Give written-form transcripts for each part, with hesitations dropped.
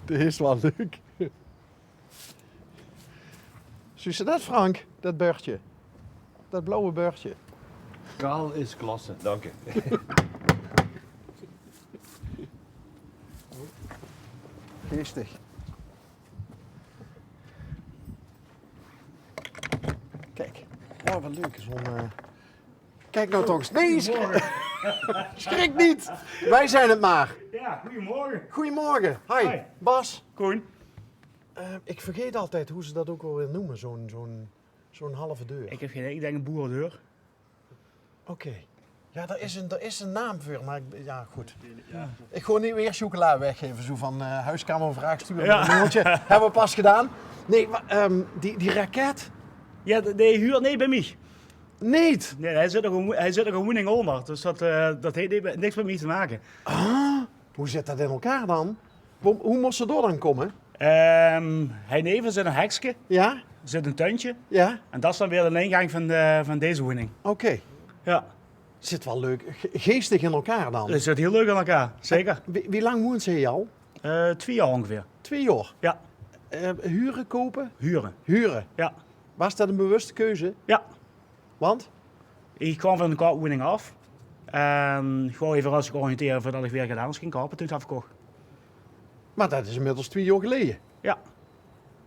Dat is wel leuk. Zie je dat, Frank? Dat beurtje. Dat blauwe beurtje. Kaal is klasse, dank u. Geestig. Kijk. Oh, wat leuk. Kijk nou toch eens. Nee, schrik niet. Wij zijn het maar. Ja, goedemorgen. Goedemorgen. Hi. Hi. Bas. Koen. Ik vergeet altijd hoe ze dat ook alweer noemen. Zo'n halve deur. Ik heb geen idee, ik denk een boerendeur. Oké. Ja, er is een naam voor, maar ja, goed. Ja. Ik ga niet weer chocola weggeven, zo van huiskamervraag sturen. Ja. Een mailtje. Hebben we pas gedaan. Nee, maar, die raket? Ja, nee, huur niet bij mij. Niet. Nee, hij zit er gewoon in onder, dus dat heeft niks met mij te maken. Hoe zit dat in elkaar dan? Hoe moest ze door dan komen? Hij neven zit een hekske, Ja? zit een tuintje. Ja? En dat is dan weer de ingang van deze woning. Oké. Ja, Zit wel leuk. Geestig in elkaar dan. het zit heel leuk aan elkaar, zeker. Wie lang woont ze hier al? 2 jaar ongeveer. 2 jaar. Ja, Huren, kopen? huren. Huren. Ja, Was dat een bewuste keuze? ja. Want? Ik kwam van de kaartwoning af. En gewoon even rustig oriënteren voordat ik weer gedaan ging kapen toen ik het verkocht. Maar dat is inmiddels 2 jaar geleden. Ja,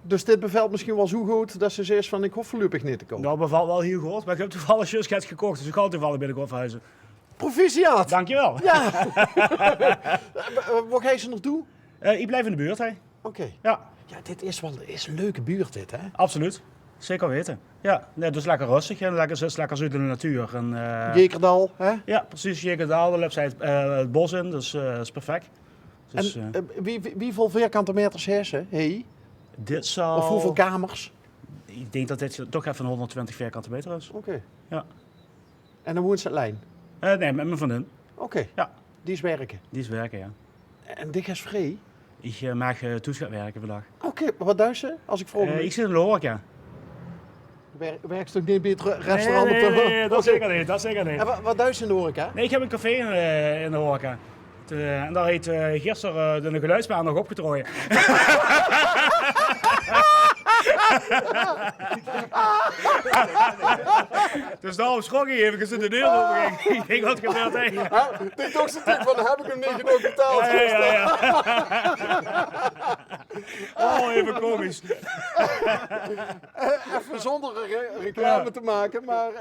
Dus dit bevalt misschien wel zo goed dat ze zegt van ik hoef voorlopig niet te komen. dat bevalt wel heel goed. Maar ik heb toevallig juist het gekocht, dus ik ga toevallig binnenkort verhuizen. Proficiat! Dankjewel. Ja! Waar ga je ze naartoe? Ik blijf in de buurt, hè. Oké. Ja, Ja, dit is een leuke buurt dit, hè? absoluut. Zeker weten. Ja, nee, dus lekker rustig en lekker zo in de natuur. En, Jekerdal, hè? ja, precies. Jekerdaal, de website het bos in, dus dat is perfect. Dus, En wieveel vierkante meters heeft ze? Hey? dit zal... Of hoeveel kamers? Ik denk dat dit toch even 120 vierkante meter is. Oké. Ja. En dan woont ze alleen? Nee, met mijn vriendin. Oké. Ja. Die is werken. Die is werken, ja. En dit is vrij? Ik maak toeschatwerken vandaag. Oké, wat doe ze? Als ik vroeg Ik zit in de horeca. werkt ze ook niet bij het restaurant op de... Nee, dat Oké. zeker niet, dat zeker niet. En wat doe ze in de horeca? Nee, ik heb een café in de horeca. En daar heeft gisteren de geluidsbaan nog opgetrooien. Dus daarom schrok ik even, ik zit de deur open. Ik denk, wat gebeurt er? Ik toch zo'n tip van, heb ik hem niet genoeg betaald? Ja. Oh, even komisch. Even zonder reclame te maken, maar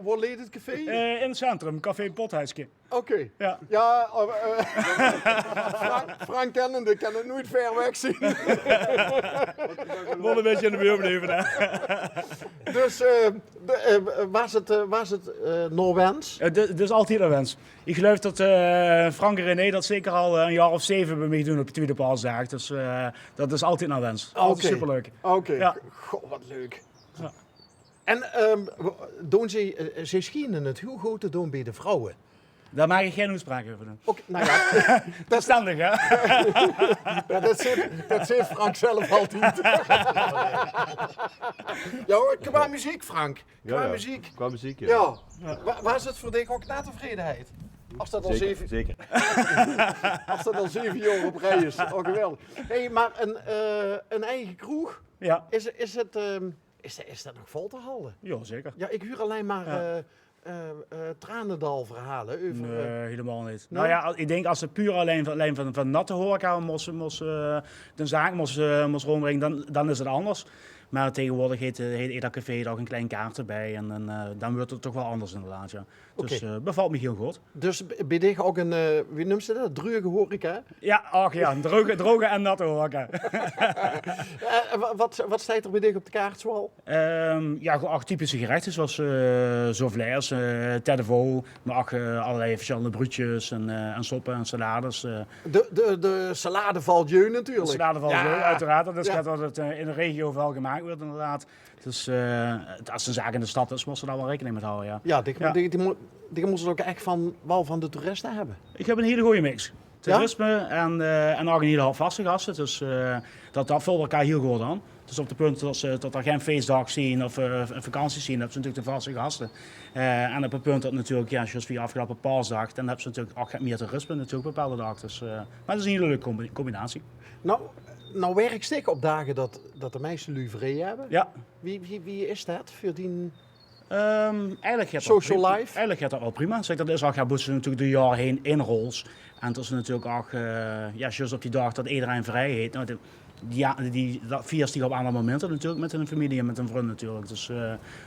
waar leed het café? In het centrum, café Pothuisje. Oké. Ja. Ja, Frank kennende kan het nooit ver weg zien. Moet een beetje in de buurt blijven. Hè? Dus was het Noorwens? Het is altijd een wens. Ik geloof dat Frank en René dat zeker al een jaar of 7 bij mij doen op de tweede paalsdag. Dus dat is altijd een wens. Altijd superleuk. Oké. Ja. Goh, wat leuk. Ja. En doen ze schijnen het heel goed te doen bij de vrouwen? Daar maak ik geen uitspraak over doen. Oké, nou ja, Verstandig, hè? ja, dat zegt Frank zelf altijd. Ja hoor, qua muziek Frank. Qua muziek. Qua muziek, ja. Ja. Was het voor dich ook na tevredenheid? Als dat al Zeker, 7 zeker. als dat al 7 jaar op rij is. Oh, geweldig. Hey, maar een eigen kroeg, Ja. is dat nog vol te houden? Ja, zeker. Ja, ik huur alleen maar Tranendal verhalen. Over, Nee, helemaal niet. Nee? Nou ja, ik denk als ze puur alleen van natte horeca de zaak moest rondbrengen, dan is het anders. Maar tegenwoordig heet dat café ook een klein kaart erbij en dan wordt het toch wel anders inderdaad, ja. Dus Oké. bevalt me heel goed. Dus bij dich ook een, wie noemt ze dat? Druge horeca? Ja, ach ja, droge en natte horeca. Wat staat er bij dich op de kaart zoal? Ja, gewoon typische gerechten zoals souffleurs, tête de veau, maar ook allerlei verschillende broodjes en soppen en salades. De salade valt je natuurlijk. Salade van Ja. uiteraard. Dat is Ja. wat het in de regio vooral gemaakt wordt inderdaad. Dus als een zaak in de stad is, moet ze daar wel rekening mee houden, ja. Ja, Ja. die moeten ook echt wel van de toeristen hebben. Ik heb een hele goede mix. Toerisme en ook een hele vaste gasten. Dus dat vult elkaar heel goed aan. Dus op het punt dat er geen feestdag zien of een vakantie zien, hebben ze natuurlijk de vaste gasten. En op het punt dat natuurlijk, ja, zoals we afgelopen paasdag, dan hebben ze natuurlijk ook meer te rust natuurlijk bepaalde dagen. Dus, maar het is een hele leuke combinatie. Nou werk ik op dagen dat de meesten livree hebben. Ja. Wie is dat voor die Eigenlijk gaat social life? Eigenlijk gaat dat wel prima. Zeg, dat is ook, ja, boetsen natuurlijk de jaar heen in rols. En het is natuurlijk ook, ja, juist op die dag dat iedereen vrij heeft. Nou, dat viert zich op andere momenten natuurlijk met een familie en met een vriend natuurlijk. Dus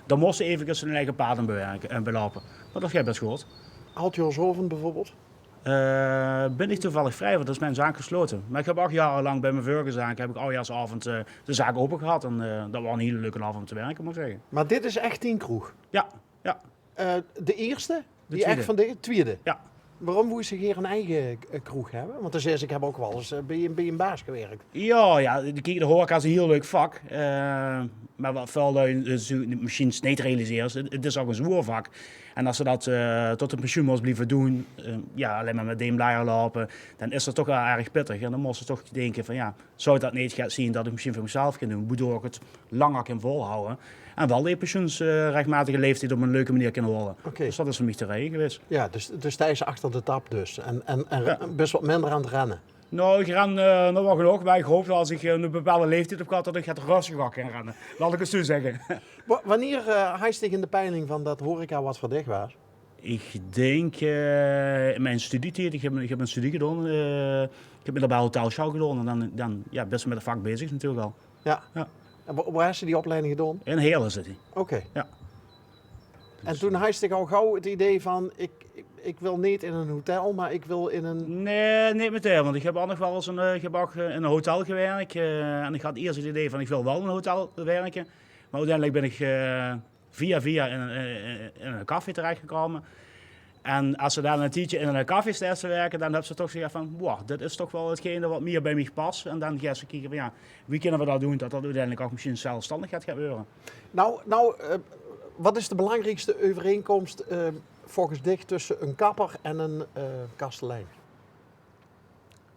dan moest ze even zijn eigen paden bewerken en belopen. Maar dat gaat best goed. Houdt Joorshoven bijvoorbeeld? Ben ik toevallig vrij, want dat is mijn zaak gesloten. Maar ik heb ook jarenlang bij mijn vorige zaak, heb ik oudejaarsavond de zaak open gehad. En dat was een hele leuke avond om te werken, moet ik zeggen. Maar dit is echt 10 kroeg? Ja, ja. De eerste? Die tweede. echt van de tweede? Ja. Waarom moest je hier een eigen kroeg hebben? Want dan zei ze, ik heb ook wel eens bij een baas gewerkt. Ja, de horeca is een heel leuk vak. Maar wat veel lui misschien niet realiseren, het is ook een zwoer vak. En als ze dat tot een pensioen moest blijven doen, ja, alleen maar met deemlaaier lopen, dan is dat toch wel erg pittig. En dan moest ze toch denken van ja, zou ik dat niet gaan zien dat ik misschien voor mezelf kan doen, waardoor ik het langer kan volhouden. En wel die pensioensrechtmatige leeftijd op een leuke manier kunnen houden. Okay. Dus dat is voor mij te reden geweest. Ja, dus hij is achter de tap dus. En best wat minder aan het rennen. Nou, ik ren nog wel genoeg, maar ik hoop dat als ik een bepaalde leeftijd heb gehad, dat ik het rustig ga gaan rennen. Laat ik het zo zeggen. Wanneer hij steeg in de peiling van dat horeca wat voor dicht was? Ik denk in mijn studietijd, ik heb een studie gedaan. Ik heb middelbaar hotelshow gedaan en dan ja, best met het vak bezig natuurlijk al. Ja. Ja. En waar heeft ze die opleiding gedaan? In Heerlen zit hij. Oké. Ja. En toen hij steeg al gauw het idee van, ik wil niet in een hotel, maar ik wil in een... Nee, niet meteen, want ik heb ook nog wel eens ik heb ook in een hotel gewerkt. En ik had eerst het idee van, ik wil wel in een hotel werken. Maar uiteindelijk ben ik via in een café terechtgekomen. En als ze daar een tijdje in een café te werken, dan hebben ze toch gezegd van, wow, dit is toch wel hetgene wat meer bij mij past. En dan gaan ze kijken van, ja, wie kunnen we dat doen, dat uiteindelijk ook misschien zelfstandig gaat gebeuren. Nou, wat is de belangrijkste overeenkomst volgens dich tussen een kapper en een kastelein?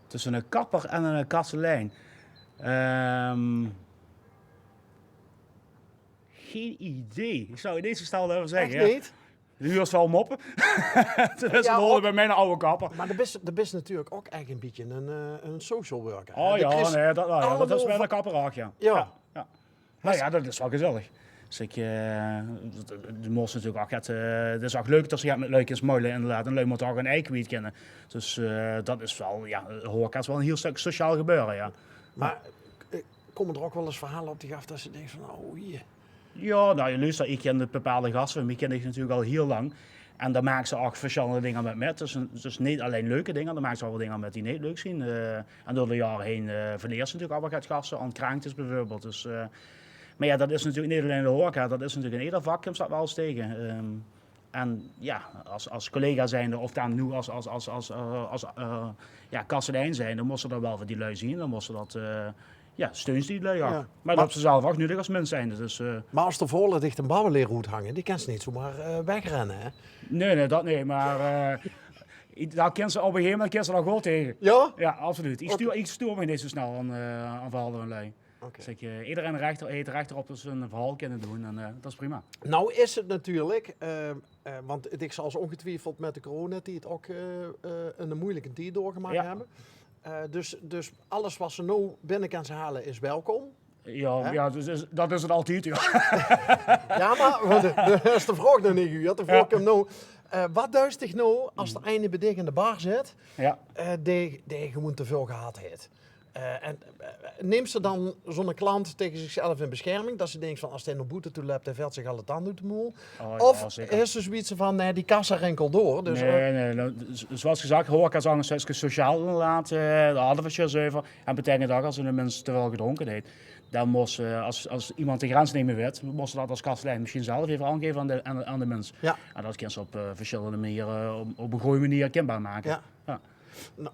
Tussen een kapper en een kastelein? Geen idee. Ik zou in deze stel even zeggen. Echt niet? De huur is wel moppen. Dat is ja, bij mijn oude kapper. Maar de is natuurlijk ook eigenlijk een beetje een social worker. Oh ja, nee, dat is bij van... de kapper ook, ja. Ja. Nou ja, dat is wel gezellig. Dus ik, de mos natuurlijk ook, het is ook leuk dat ze gaat met leuke smuilen inderdaad. En leuk moet ook een eikenwiet kennen. Dus dat is wel, ja, horeca is wel een heel stuk sociaal gebeuren, ja. Maar komen er ook wel eens verhalen op die af dat ze denken van, oh hier... Ja, nou je luistert, ik ken de bepaalde gasten, die ken ik natuurlijk al heel lang. En daar maken ze ook verschillende dingen met. Dus niet alleen leuke dingen, daar maken ze ook wel dingen met die niet leuk zijn. En door de jaren heen verleert ze natuurlijk ook wat gasten, aan kraantjes bijvoorbeeld. Dus, maar ja, dat is natuurlijk niet alleen de horeca, dat is natuurlijk in ieder vak, komt dat wel eens tegen. En ja, als collega zijnde, of dan nu als kastelein zijnde, dan moesten ze dat wel voor die lui zien. Dan moesten dat... Ja, steunt die lui ook. Ja. Maar dat ze zelf ook nu als mens zijn. Dus, Maar als er volle dicht een babbeleerroute hangen, die kan ze niet zomaar wegrennen, hè? Nee, dat niet. Maar daar kan ze op een gegeven moment kan ze dat goed tegen. Ja? Ja, absoluut. Ik stuur me niet zo snel aan verhalen en lui. Okay. Dus iedereen heeft recht erop dat ze een verhaal kunnen doen en dat is prima. Nou is het natuurlijk, want ik zal ze ongetwijfeld met de coronatijd ook een moeilijke tijd doorgemaakt hebben. Dus alles wat ze nou binnen kan halen is welkom. Ja, dus dat is het altijd. Ja, ja maar dat is de vraag nog niet. De vraag hem nou, wat duist nou als de einde bij in de bar zit, die gewoon te veel gehad heeft? Neemt ze dan zo'n klant tegen zichzelf in bescherming, dat ze denkt van als hij een boete toelapt, dan velt zich alle tanden uit de moel? Of is er zoiets van, nee, die kassa renkel door? Dus nee. Zoals gezegd, horeca is een stukje sociaal inderdaad, daar hadden we het over. En betekent ook als een mens te veel gedronken heeft, dan moest, als iemand de grens nemen werd, moest dat als kastelein misschien zelf even aangeven aan de mens. Ja. En dat kan ze op verschillende manieren, op een goede manier kenbaar maken. Ja.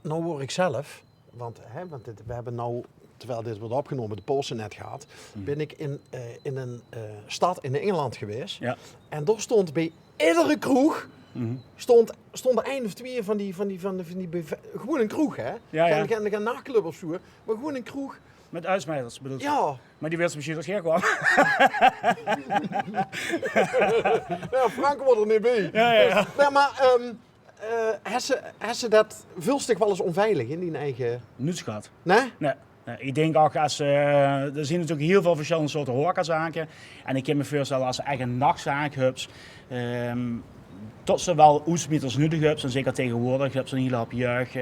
Nou hoor ik zelf... Want we hebben nou, terwijl dit wordt opgenomen, de Poolse net gehad, ben ik in een stad in Engeland geweest. Ja. En daar stond bij iedere kroeg, stond er één of twee van die gewoon een kroeg, hè? Geen nachtclub of zo, maar gewoon een kroeg. Met uitsmijters bedoel je? Ja. Maar die wist misschien dat geen kwam. Ja, Frank wordt er niet bij. Ja. Nee, maar hebben ze dat vulstig wel eens onveilig in die eigen... Niets gehad. Nee? Nee. Ik denk ook als er zien natuurlijk heel veel verschillende soorten horecazaken. En ik kan me voorstellen als ze echt een nachtzaak hebt, tot ze wel oesmieters nuttig hebben. En zeker tegenwoordig hebben ze een hele hoop jeugd.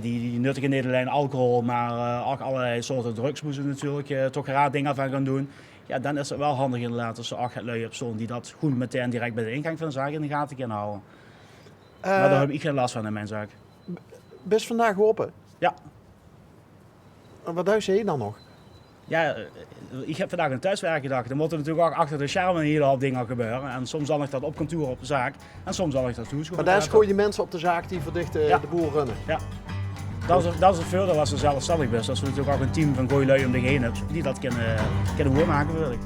Die nuttigen niet alleen alcohol, maar ook allerlei soorten drugs moeten natuurlijk toch raar dingen van gaan doen. Ja, dan is het wel handig inderdaad als ze ook lui hebt zo'n die dat goed meteen direct bij de ingang van de zaak in de gaten kunnen houden. Maar daar heb ik geen last van in mijn zaak. Best vandaag open. Ja. Wat duis je dan nog? Ja, ik heb vandaag een thuiswerkdag. Dan moeten natuurlijk ook achter de schermen een hele hoop dingen gebeuren. En soms zal ik dat op kantoor op de zaak. En soms zal ik dat thuis. Maar daar is gewoon je mensen op de zaak die verdicht de boel runnen. Ja. Dat is het voordeel als ze zelfstandig bent. Als we natuurlijk ook een team van gooilui om zich heen hebben die dat kunnen waarmaken, wil ik.